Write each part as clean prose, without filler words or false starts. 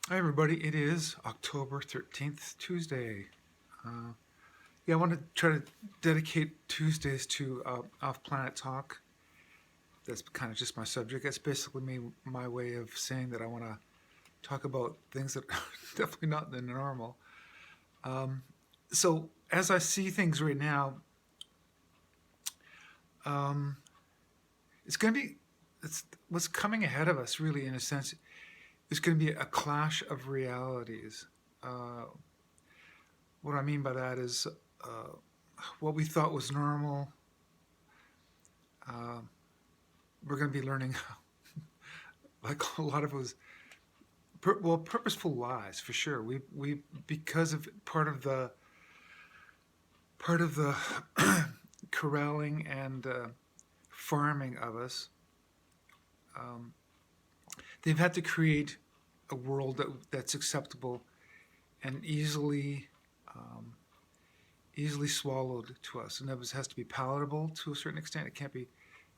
Hi, everybody. It is October 13th, Tuesday. Yeah, I want to try to dedicate Tuesdays to off planet talk. That's kind of just my subject. That's basically my way of saying that I want to talk about things that are definitely not the normal. Um, so, as I see things right now, um, it's going to be it's what's coming ahead of us, really, in a sense, is going to be a clash of realities. Uh, what I mean by that is uh, what we thought was normal. Uh, we're going to be learning, like a lot of us, purposeful lies for sure. We because of part of the corralling and farming of us, um, they've had to create a world that's acceptable and um, easily swallowed to us. And that has to be palatable to a certain extent. It can't be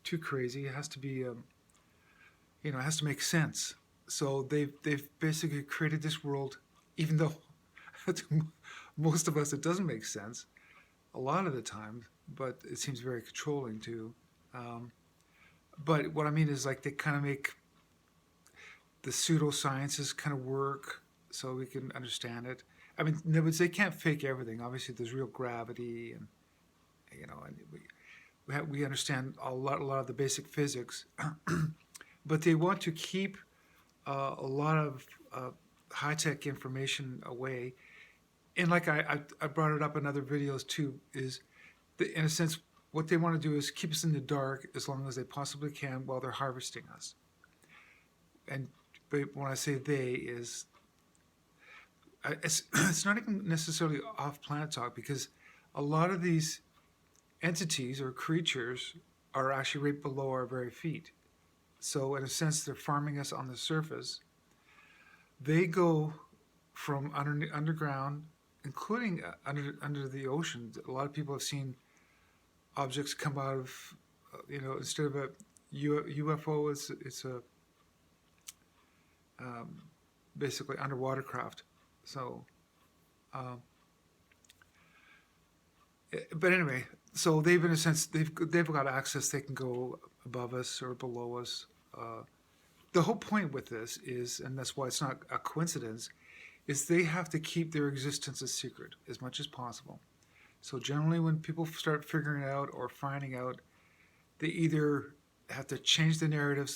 too crazy. It has to be it has to make sense. So they've basically created this world, even though to most of us it doesn't make sense a lot of the time, but it seems very controlling too. Um, but what I mean is like they kind of make the pseudosciences kind of work so we can understand it. I mean, no, but they can't fake everything. Obviously, there's real gravity, and and we understand a lot of the basic physics, but they want to keep a lot of high tech information away. And like I brought it up in other videos too, is that in a sense, what they want to do is keep us in the dark as long as they possibly can while they're harvesting us. And but when I say they, is it's not even necessarily off planet talk because a lot of these entities or creatures are actually right below our very feet. So in a sense, they're farming us on the surface. They go from underground, including under the ocean. A lot of people have seen objects come out of, instead of a UFO, it's a um, basically underwater craft. So, um, but anyway, so they've in a sense they've got access. They can go above us or below us. Uh, the whole point with this is, and that's why it's not a coincidence, is they have to keep their existence a secret as much as possible. So generally, when people start figuring it out or finding out, they either have to change the narrative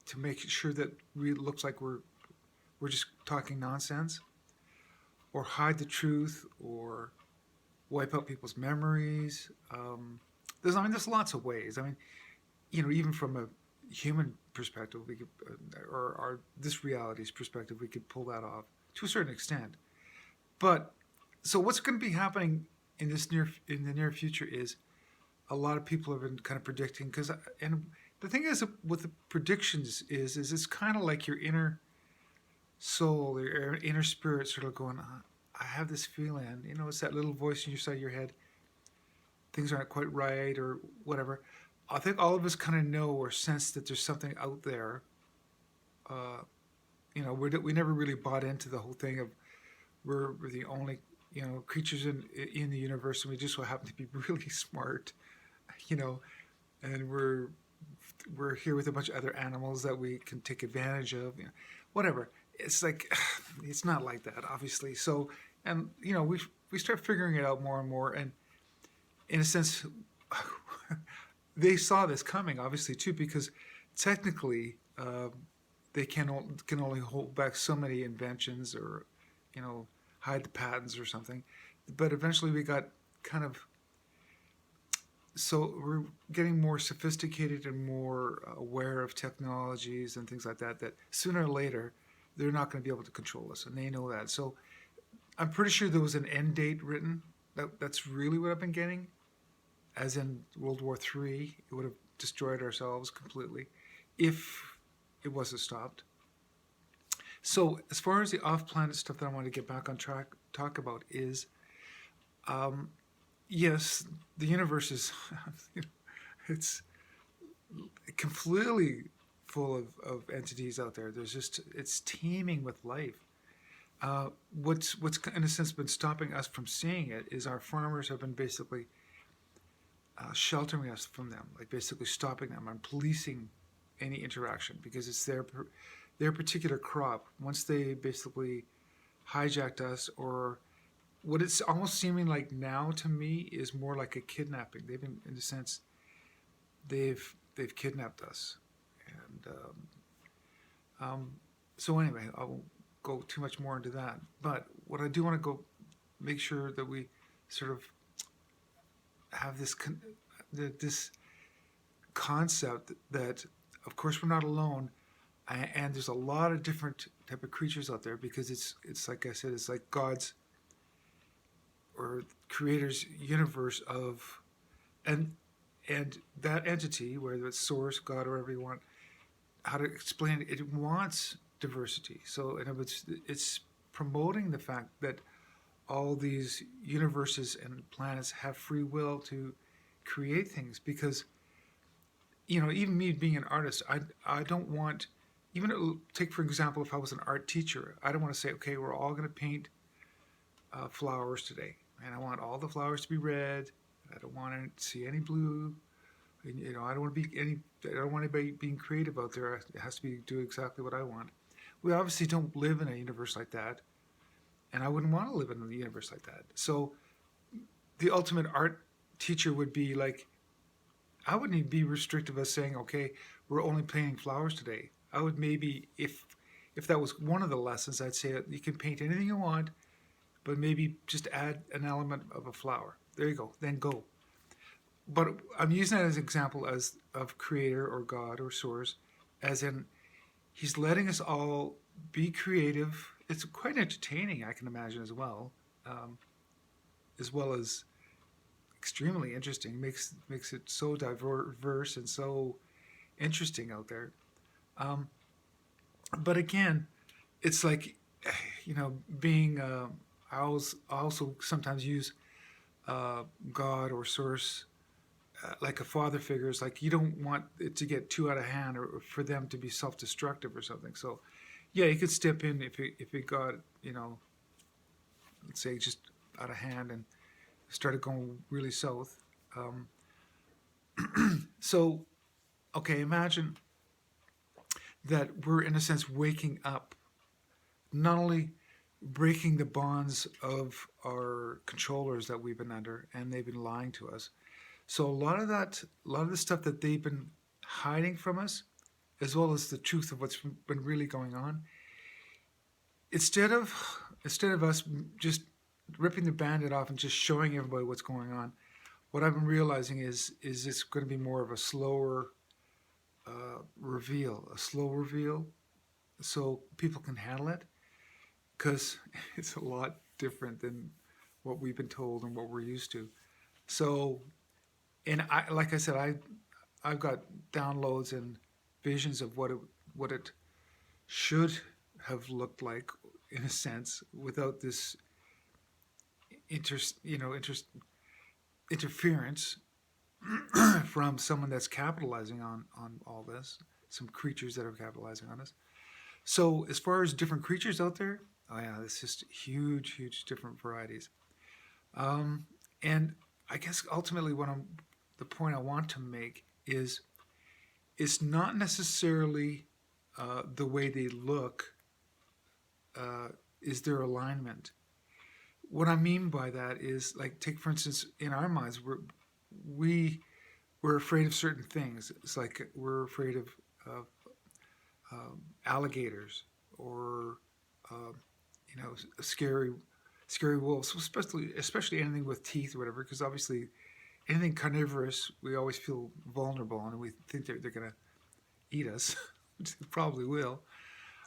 to make sure that it looks like we're just talking nonsense, or hide the truth, or wipe out people's memories. There's lots of ways. I mean, even from a human perspective, we could, or this reality's perspective, we could pull that off to a certain extent. But so what's going to be happening in the near future is a lot of people have been kind of predicting and the thing is with the predictions is it's kind of like your inner soul, your inner spirit, sort of going, I have this feeling, it's that little voice in your side of your head, things aren't quite right or whatever. I think all of us kind of know or sense that there's something out there. Uh, we never really bought into the whole thing of we're the only creatures in the universe, and we just so happen to be really smart, you know, and we're here with a bunch of other animals that we can take advantage of, whatever. It's like it's not like that, obviously. So, and we start figuring it out more and more, and in a sense, they saw this coming, obviously too, because technically they can only hold back so many inventions or you know hide the patents or something. But eventually, we got kind of so we're getting more sophisticated and more aware of technologies and things like that. That sooner or later, they're not going to be able to control us, and they know that. So I'm pretty sure there was an end date written. That's really what I've been getting, as in World War III. It would have destroyed ourselves completely if it wasn't stopped. So as far as the off-planet stuff that I want to get back on track talk about is, um, yes, the universe is it's completely full of entities out there. There's just it's teeming with life. What's in a sense been stopping us from seeing it is our farmers have been basically sheltering us from them, like basically stopping them and policing any interaction because it's their particular crop. Once they basically hijacked us, or what it's almost seeming like now to me is more like a kidnapping. They've been, in a sense, they've kidnapped us, and so anyway, I won't go too much more into that. But what I do want to go make sure that we sort of have this concept that, of course, we're not alone, and there's a lot of different type of creatures out there because it's like I said, it's like God's or Creator's universe of, and that entity, whether it's Source, God, or whatever you want, how to explain it, it wants diversity. So, and it's promoting the fact that all these universes and planets have free will to create things because, even me being an artist, I don't want, even take for example, if I was an art teacher, I don't want to say, okay, we're all going to paint flowers today, and I want all the flowers to be red. I don't want to see any blue. I don't want to be any. I don't want anybody being creative out there. It has to be do exactly what I want. We obviously don't live in a universe like that, and I wouldn't want to live in a universe like that. So, the ultimate art teacher would be like, I wouldn't be restrictive of saying, okay, we're only painting flowers today. I would maybe, if that was one of the lessons, I'd say you can paint anything you want, but maybe just add an element of a flower. There you go. Then go. But I'm using that as an example of Creator or God or Source, as in He's letting us all be creative. It's quite entertaining, I can imagine, as well as extremely interesting. Makes it so diverse and so interesting out there. But again, it's like, being. I also sometimes use God or Source like a father figure. It's like you don't want it to get too out of hand or for them to be self-destructive or something. So, yeah, you could step in if it got, let's say just out of hand and started going really south. So, okay, imagine that we're in a sense waking up, not only breaking the bonds of our controllers that we've been under, and they've been lying to us. So a lot of the stuff that they've been hiding from us, as well as the truth of what's been really going on, instead of us just ripping the Band-Aid off and just showing everybody what's going on, what I've been realizing is it's going to be more of a slower reveal, so people can handle it, because it's a lot different than what we've been told and what we're used to. So, and like I said, I've got downloads and visions of what it should have looked like, in a sense, without this interference from someone that's capitalizing on all this, some creatures that are capitalizing on us. So as far as different creatures out there, oh yeah, it's just huge different varieties. And I guess ultimately the point I want to make is it's not necessarily the way they look is their alignment. What I mean by that is, like, take for instance, in our minds, we're afraid of certain things. It's like we're afraid of alligators or scary wolves, especially anything with teeth or whatever, because obviously anything carnivorous, we always feel vulnerable and we think they're going to eat us, which they probably will.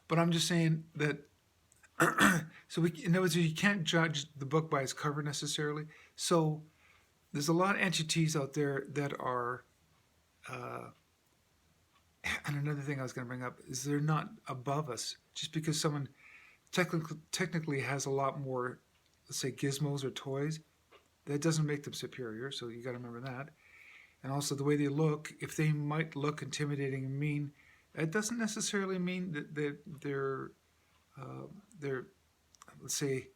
But I'm just saying that, so in other words, you can't judge the book by its cover necessarily. So there's a lot of entities out there that are, and another thing I was going to bring up is they're not above us. Just because someone technically has a lot more, let's say, gizmos or toys, that doesn't make them superior. So you got to remember that. And also the way they look, if they might look intimidating and mean, It doesn't necessarily mean that uh, they're, let's say,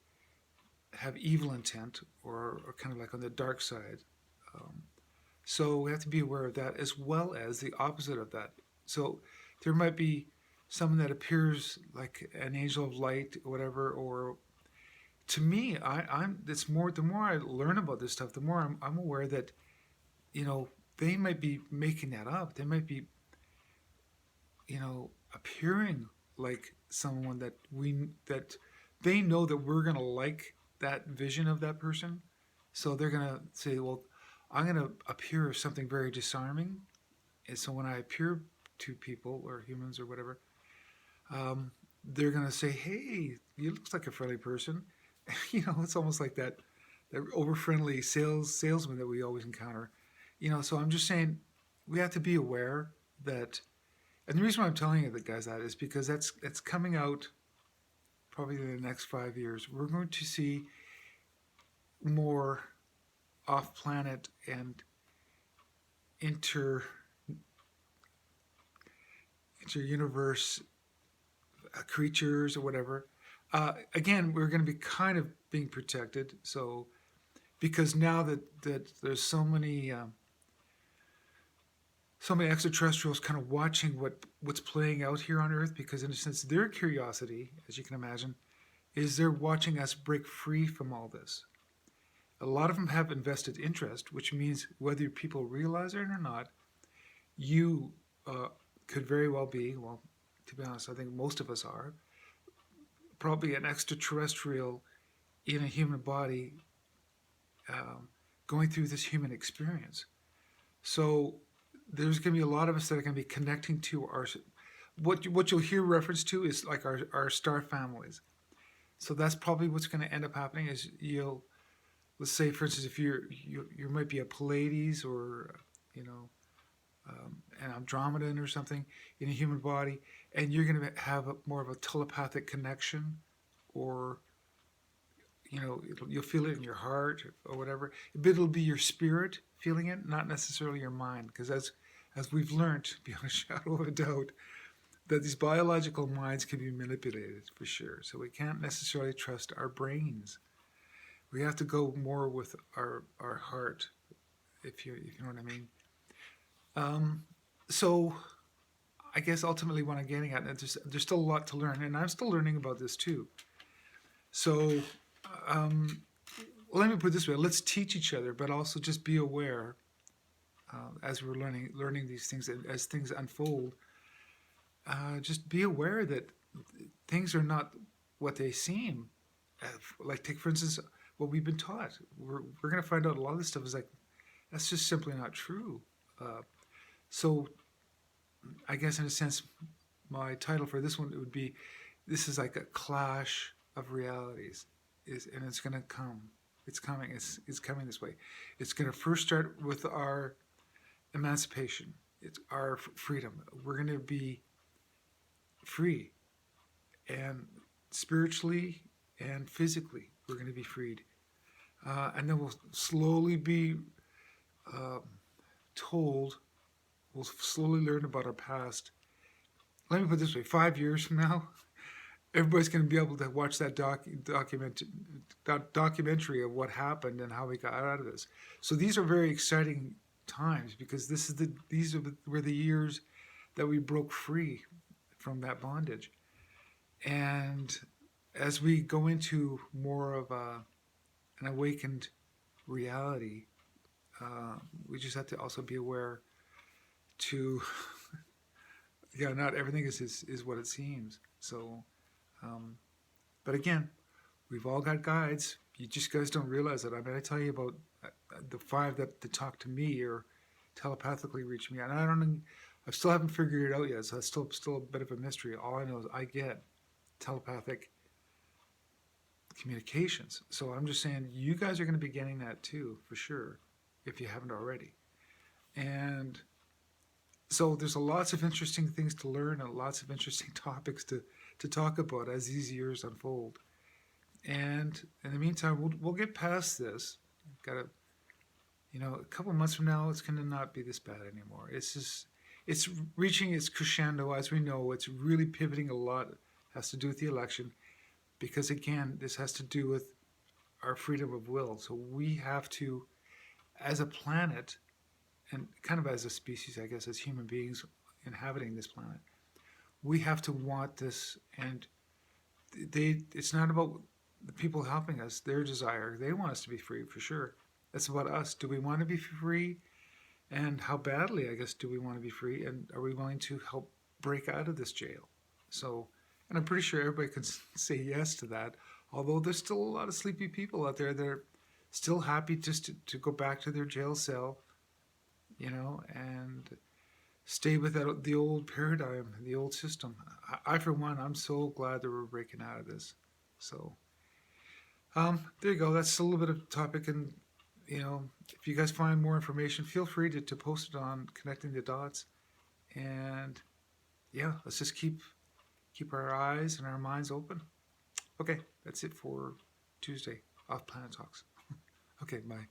have evil intent, or kind of like on the dark side. Um, so we have to be aware of that, as well as the opposite of that. So there might be someone that appears like an angel of light or whatever, or to me, I'm it's more, the more I learn about this stuff, the more I'm aware that, you know, they might be making that up. They might be, you know, appearing like someone that they know that we're gonna like that vision of that person. So they're gonna say, well, I'm gonna appear as something very disarming. And so when I appear to people or humans or whatever, um, they're gonna say, hey, you looks like a friendly person. You know, it's almost like that over friendly salesman that we always encounter. You know, so I'm just saying we have to be aware that, and the reason why I'm telling you that, guys, that is because that's coming out probably in the next 5 years. We're going to see more off-planet and inter inter-universe creatures or whatever. Again, we're going to be kind of being protected. So because now that there's so many extraterrestrials kind of watching what's playing out here on Earth, because in a sense their curiosity, as you can imagine, is they're watching us break free from all this. A lot of them have invested interest, which means whether people realize it or not, you could very well be, well, to be honest, I think most of us are, probably an extraterrestrial in a human body, um, going through this human experience. So there's going to be a lot of us that are going to be connecting to our, what you'll hear reference to is like our star families. So that's probably what's going to end up happening is you'll, let's say, for instance, if you might be a Pleiades, or, you know, an Andromedan or something in a human body, and you're going to have more of a telepathic connection, or, you know, you'll feel it in your heart or whatever. But it'll be your spirit feeling it, not necessarily your mind, because as we've learned beyond a shadow of a doubt, that these biological minds can be manipulated for sure. So we can't necessarily trust our brains. We have to go more with our heart, if you know what I mean. Um, so I guess ultimately what I'm getting at, there's still a lot to learn, and I'm still learning about this too. So um, let me put it this way: let's teach each other, but also just be aware as we're learning these things, and as things unfold. Just be aware that things are not what they seem. Like, take for instance what we've been taught. We're going to find out a lot of this stuff is like, that's just simply not true. Uh, so I guess in a sense, my title for this one would be, this is like a clash of realities, and it's going to come. It's coming. It's coming this way. It's going to first start with our emancipation. It's our freedom. We're going to be free, and spiritually and physically, we're going to be freed. And then we'll slowly be uh, told, we'll slowly learn about our past. Let me put it this way: 5 years from now, everybody's going to be able to watch that documentary of what happened and how we got out of this. So these are very exciting times, because were the years that we broke free from that bondage. And as we go into more of an awakened reality, we just have to also be aware to, yeah, not everything is what it seems. So, but again, we've all got guides. You just guys don't realize it. I mean, I tell you about the five that talk to me or telepathically reach me, and I don't know, I still haven't figured it out yet. So that's still a bit of a mystery. All I know is I get telepathic communications. So I'm just saying, you guys are going to be getting that too, for sure, if you haven't already. And so there's lots of interesting things to learn, and lots of interesting topics to talk about as these years unfold. And in the meantime, we'll get past this. Got to, you know, a couple of months from now, it's going to not be this bad anymore. It's just, it's reaching its crescendo. As we know, it's really pivoting a lot. It has to do with the election because, again, this has to do with our freedom of will. So we have to, as a planet, and kind of as a species, I guess, as human beings inhabiting this planet, we have to want this. And it's not about the people helping us, their desire. They want us to be free for sure. It's about us. Do we want to be free? And how badly, I guess, do we want to be free? And are we willing to help break out of this jail? So, and I'm pretty sure everybody can say yes to that. Although there's still a lot of sleepy people out there that are still happy just to go back to their jail cell, and stay with the old paradigm, the old system. For one, I'm so glad that we're breaking out of this. So, there you go. That's a little bit of topic, and if you guys find more information, feel free to post it on Connecting the Dots. And yeah, let's just keep our eyes and our minds open. Okay, that's it for Tuesday, Off Planet Talks. Okay, bye.